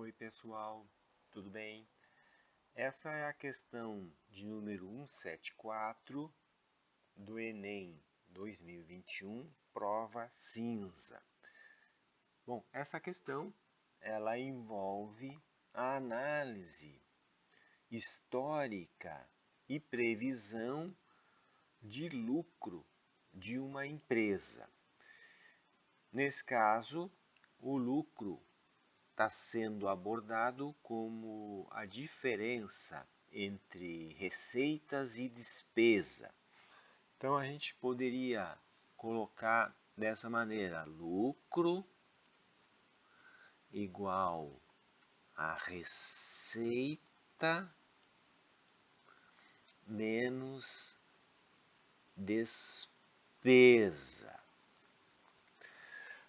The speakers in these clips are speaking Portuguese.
Oi pessoal, tudo bem? Essa é a questão de número 174 do Enem 2021, prova cinza. Bom, essa questão ela envolve a análise histórica e previsão de lucro de uma empresa. Nesse caso, o lucro está sendo abordado como a diferença entre receitas e despesa. Então a gente poderia colocar dessa maneira: lucro igual a receita menos despesa.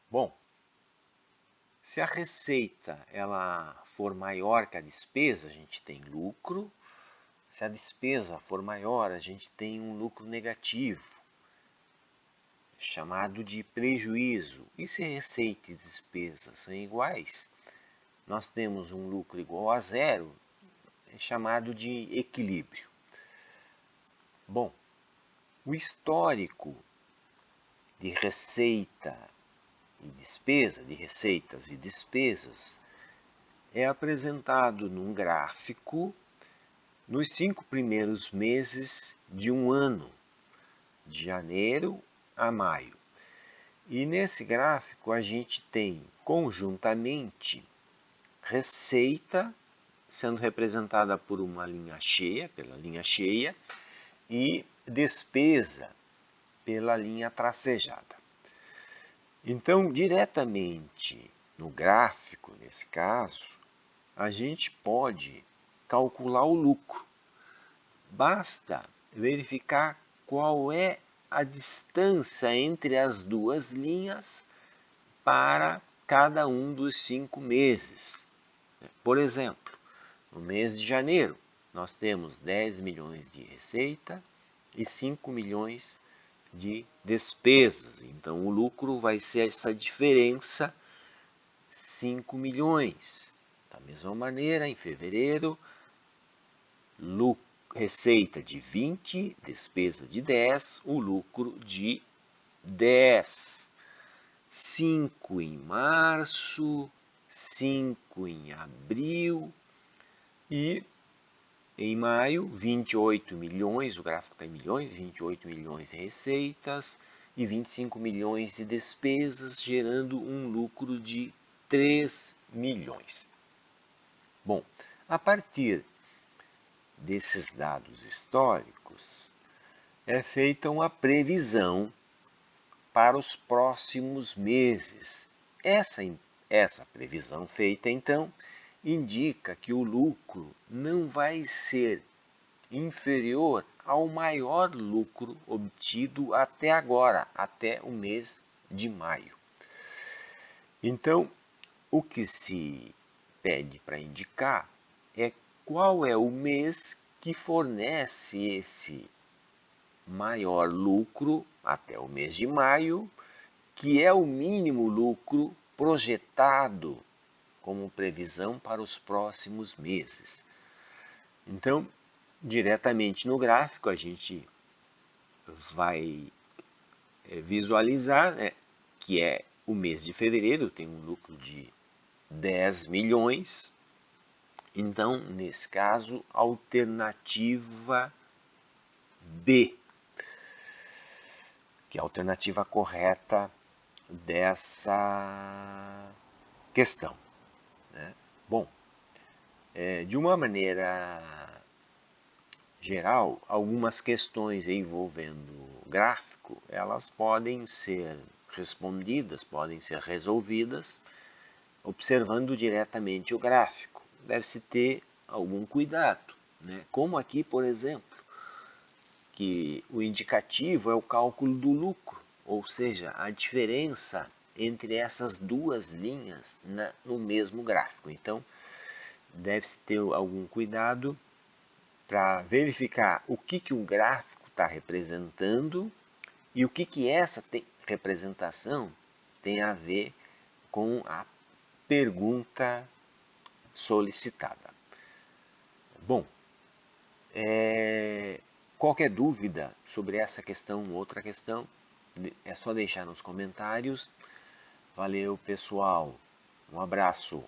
Bom, se a receita ela for maior que a despesa, a gente tem lucro. Se a despesa for maior, a gente tem um lucro negativo, chamado de prejuízo. E se receita e despesa são iguais, nós temos um lucro igual a zero, chamado de equilíbrio. Bom, o histórico de receita e despesa, de receitas e despesas, é apresentado num gráfico nos 5 primeiros meses de um ano, de janeiro a maio. E nesse gráfico a gente tem conjuntamente receita sendo representada por uma linha cheia, pela linha cheia, e despesa pela linha tracejada. Então, diretamente no gráfico, nesse caso, a gente pode calcular o lucro. Basta verificar qual é a distância entre as duas linhas para cada um dos 5 meses. Por exemplo, no mês de janeiro, nós temos 10 milhões de receita e 5 milhões de despesas. Então, o lucro vai ser essa diferença, 5 milhões. Da mesma maneira, em fevereiro, receita de 20, despesa de 10, o lucro de 10. 5 em março, 5 em abril e em maio, 28 milhões, o gráfico está em milhões, 28 milhões de receitas e 25 milhões de despesas, gerando um lucro de 3 milhões. Bom, a partir desses dados históricos, é feita uma previsão para os próximos meses. Essa previsão feita, então, indica que o lucro não vai ser inferior ao maior lucro obtido até agora, até o mês de maio. Então, o que se pede para indicar é qual é o mês que fornece esse maior lucro até o mês de maio, que é o mínimo lucro projetado como previsão para os próximos meses. Então, diretamente no gráfico, a gente vai visualizar, né, que é o mês de fevereiro, tem um lucro de 10 milhões. Então, nesse caso, alternativa B, que é a alternativa correta dessa questão, né? Bom, de uma maneira geral, algumas questões envolvendo gráfico, elas podem ser respondidas, podem ser resolvidas observando diretamente o gráfico. Deve-se ter algum cuidado, né? Como aqui, por exemplo, que o indicativo é o cálculo do lucro, ou seja, a diferença entre essas duas linhas no mesmo gráfico. Então, deve-se ter algum cuidado para verificar o que o gráfico está representando e o que essa representação tem a ver com a pergunta solicitada. Bom, qualquer dúvida sobre essa questão ou outra questão, é só deixar nos comentários. Valeu, pessoal. Um abraço.